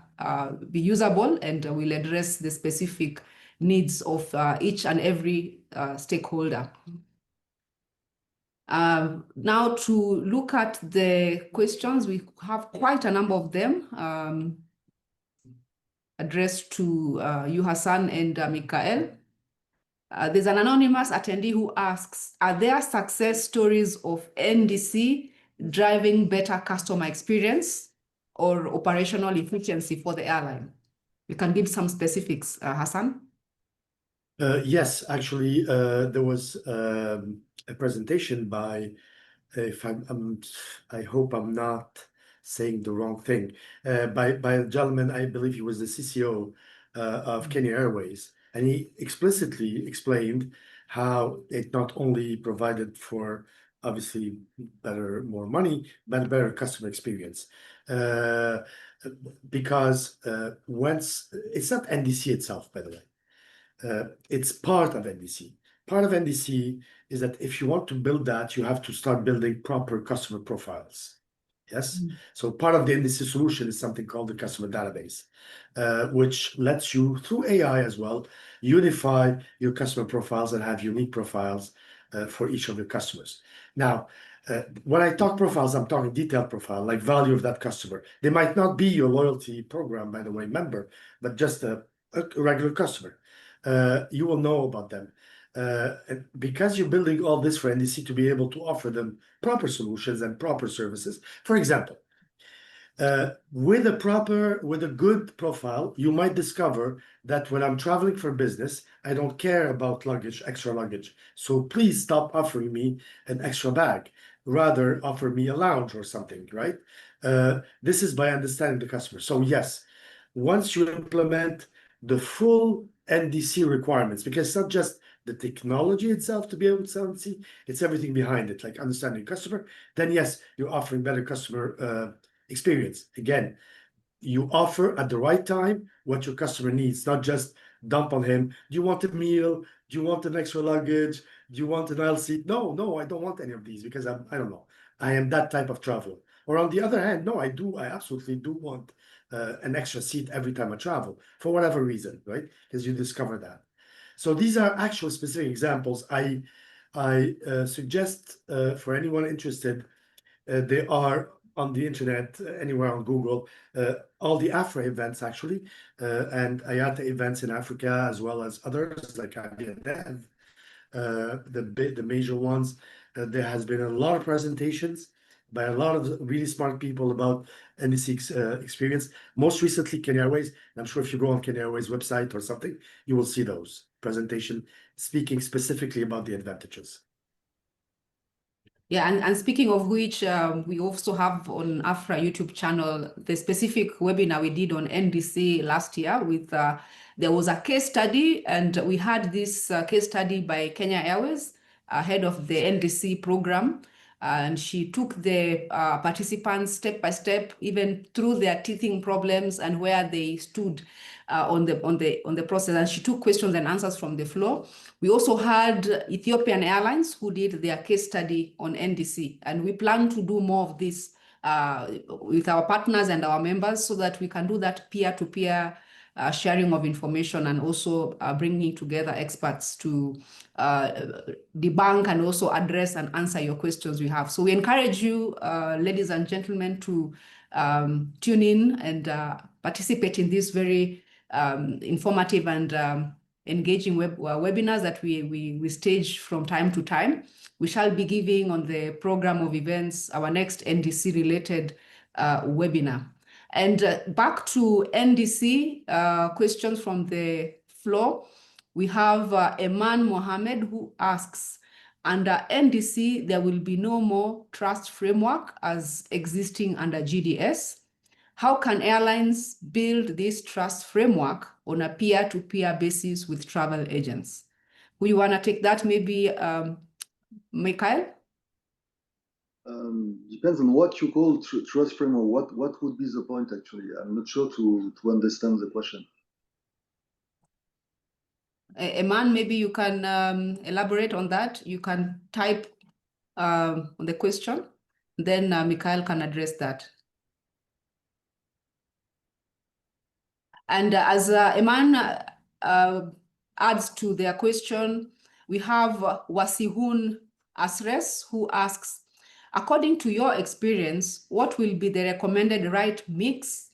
be usable and will address the specific needs of each and every stakeholder. Now, to look at the questions, we have quite a number of them addressed to you, Hassan, and Mikael. There's an anonymous attendee who asks, are there success stories of NDC driving better customer experience or operational efficiency for the airline? You can give some specifics, Hassan. Yes, actually, there was a presentation by, I hope I'm not saying the wrong thing, by a gentleman, I believe he was the CCO of Kenya Airways, and he explicitly explained how it not only provided for obviously more money, but better customer experience. Because once it's not NDC itself, by the way, it's part of NDC. Part of NDC is that if you want to build that, you have to start building proper customer profiles. Yes. So part of the NDC solution is something called the customer database, which lets you, through AI as well, unify your customer profiles and have unique profiles for each of your customers. Now, when I talk profiles, I'm talking detailed profile, like value of that customer. They might not be your loyalty program, by the way, member, but just a regular customer. You will know about them. And because you're building all this for NDC to be able to offer them proper solutions and proper services. For example, With a good profile, you might discover that when I'm traveling for business, I don't care about luggage, extra luggage. So please stop offering me an extra bag. Rather, offer me a lounge or something, right? This is by understanding the customer. So yes, once you implement the full NDC requirements, because it's not just the technology itself to be able to sell NDC, it's everything behind it, like understanding customer, then yes, you're offering better customer experience. Again, you offer at the right time what your customer needs, not just dump on him. Do you want a meal? Do you want an extra luggage? Do you want an aisle seat? No, I don't want any of these because I don't know. I am that type of traveler. Or on the other hand, no, I absolutely do want an extra seat every time I travel for whatever reason, right? Because you discover that. So these are actual specific examples. I suggest for anyone interested, they are on the internet, anywhere on Google, all the AFRAA events actually, and IATA events in Africa, as well as others like Aviation, the major ones. There has been a lot of presentations by a lot of really smart people about NDC experience. Most recently, Kenya Airways. And I'm sure if you go on Kenya Airways website or something, you will see those presentation speaking specifically about the advantages. Yeah, and speaking of which, we also have on AFRAA YouTube channel the specific webinar we did on NDC last year with, there was a case study, and we had this case study by Kenya Airways, head of the NDC program, and she took the participants step by step, even through their teething problems and where they stood on the process, and she took questions and answers from the floor. We also had Ethiopian Airlines who did their case study on NDC, and we plan to do more of this with our partners and our members so that we can do that peer-to-peer sharing of information, and also bringing together experts to debunk and also address and answer your questions we have. So we encourage you, ladies and gentlemen, to tune in and participate in this very informative and engaging webinars that we stage from time to time. We shall be giving on the program of events our next NDC related webinar. And back to NDC questions from the floor. We have Eman Mohammed who asks, under NDC, there will be no more trust framework as existing under GDS. How can airlines build this trust framework on a peer-to-peer basis with travel agents? Who you want to take that? Maybe Mikhail? Depends on what you call trust framework. What would be the point, actually? I'm not sure to understand the question. Eman, maybe you can elaborate on that. You can type on the question, then Mikhail can address that. And as Eman adds to their question, we have Wasihun Asres who asks, according to your experience, what will be the recommended right mix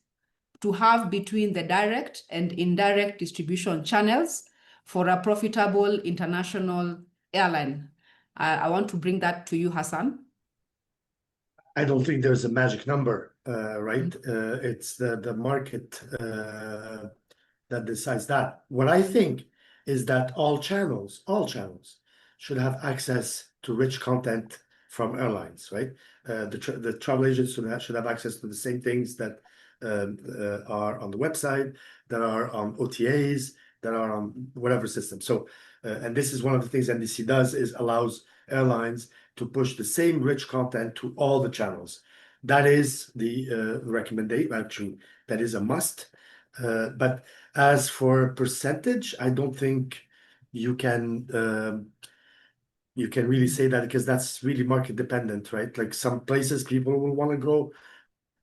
to have between the direct and indirect distribution channels for a profitable international airline? I want to bring that to you, Hassan. I don't think there's a magic number, right? It's the market that decides that. What I think is that all channels should have access to rich content from airlines, right? The travel agents should have access to the same things that are on the website, that are on OTAs, that are on whatever system. So, and this is one of the things NDC does, is allows airlines to push the same rich content to all the channels. That is the recommendation, actually, that is a must. But as for percentage, I don't think you can really say that, because that's really market dependent, right? Like some places people will want to go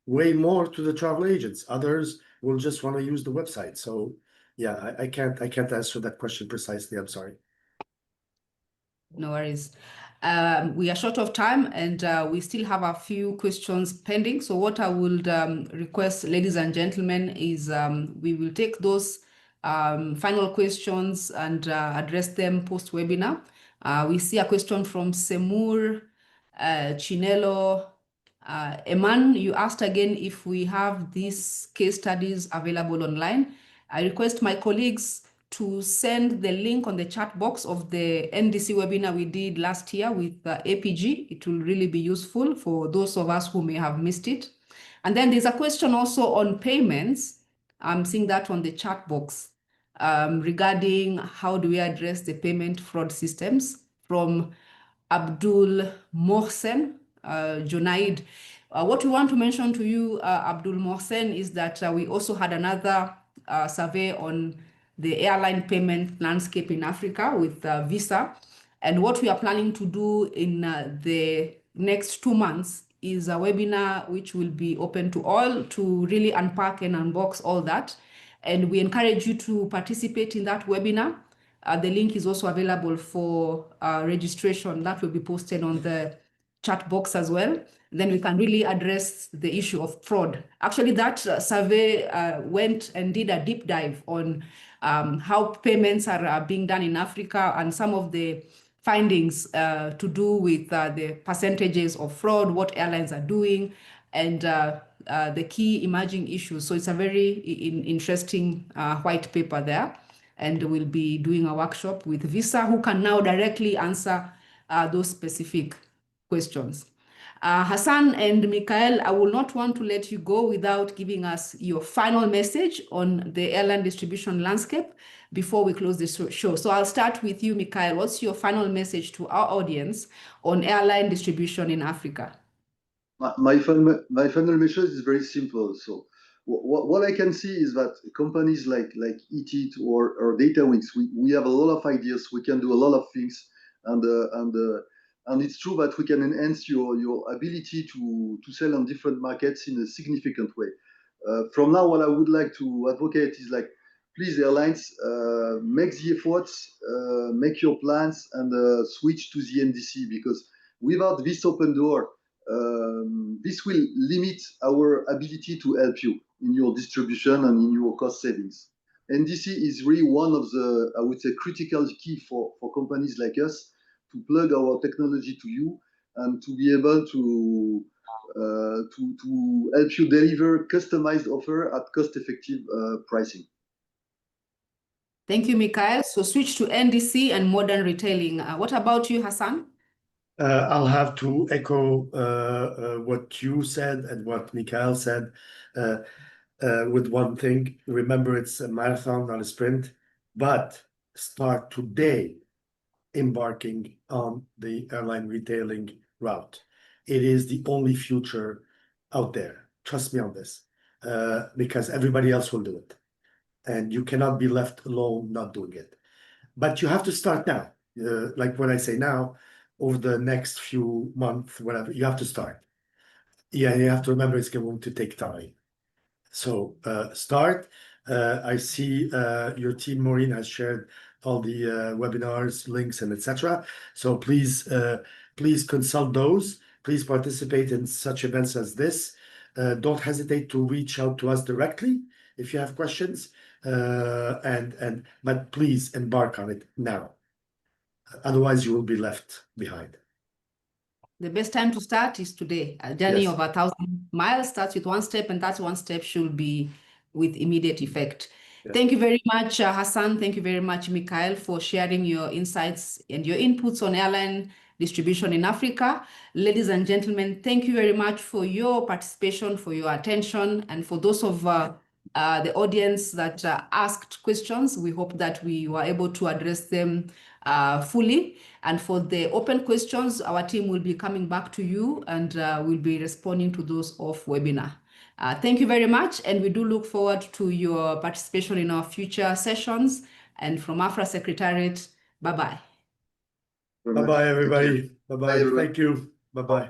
way more to the travel agents. Others will just want to use the website. So yeah, I can't answer that question precisely. I'm sorry. No worries. We are short of time, and we still have a few questions pending. So what I would request, ladies and gentlemen, is we will take those final questions and address them post-webinar. We see a question from Semur Chinelo Eman, you asked again if we have these case studies available online. I request my colleagues to send the link on the chat box of the NDC webinar we did last year with APG. It will really be useful for those of us who may have missed it. And then there's a question also on payments. I'm seeing that on the chat box regarding how do we address the payment fraud systems from Abdul Mohsen Junaid. What we want to mention to you, Abdul Mohsen, is that we also had another survey on the airline payment landscape in Africa with Visa. And what we are planning to do in the next 2 months is a webinar which will be open to all to really unpack and unbox all that. And we encourage you to participate in that webinar. The link is also available for registration. That will be posted on the chat box as well. Then we can really address the issue of fraud. Actually, that survey went and did a deep dive on how payments are being done in Africa and some of the findings to do with the percentages of fraud, what airlines are doing, and the key emerging issues. So it's a very interesting white paper there. And we'll be doing a workshop with Visa, who can now directly answer those specific questions. Hassan and Mikhail, I will not want to let you go without giving us your final message on the airline distribution landscape before we close the show. So I'll start with you, Mikhail. What's your final message to our audience on airline distribution in Africa? My final message is very simple. So what I can see is that companies like Hitit or DataWings, we have a lot of ideas. We can do a lot of things, and it's true that we can enhance your ability to sell on different markets in a significant way. From now, what I would like to advocate is like, please, airlines, make the efforts, make your plans, and switch to the NDC, because without this open door, this will limit our ability to help you in your distribution and in your cost savings. NDC is really one of the, I would say, critical key for companies like us to plug our technology to you and to be able to help you deliver customized offer at cost-effective pricing. Thank you, Mikhail. So switch to NDC and modern retailing. What about you, Hassan? I'll have to echo what you said and what Mikhail said with one thing. Remember, it's a marathon, not a sprint, but start today embarking on the airline retailing route. It is the only future out there. Trust me on this, because everybody else will do it. And you cannot be left alone not doing it. But you have to start now. Like when I say now, over the next few months, whatever, you have to start. Yeah, you have to remember it's going to take time. So start. I see your team, Maureen, has shared all the webinars, links, and etc. So please consult those. Please participate in such events as this. Don't hesitate to reach out to us directly if you have questions. But please embark on it now. Otherwise, you will be left behind. The best time to start is today. A journey of 1,000 miles starts with one step, and that one step should be with immediate effect. Yeah. Thank you very much, Hassan. Thank you very much, Mikhail, for sharing your insights and your inputs on airline distribution in Africa. Ladies and gentlemen, thank you very much for your participation, for your attention, and for those of the audience that asked questions. We hope that we were able to address them fully. And for the open questions, our team will be coming back to you and will be responding to those off webinar. Thank you very much. And we do look forward to your participation in our future sessions. And from AFRAA Secretariat, bye-bye. Bye-bye, everybody. Bye-bye. Thank you. Bye-bye.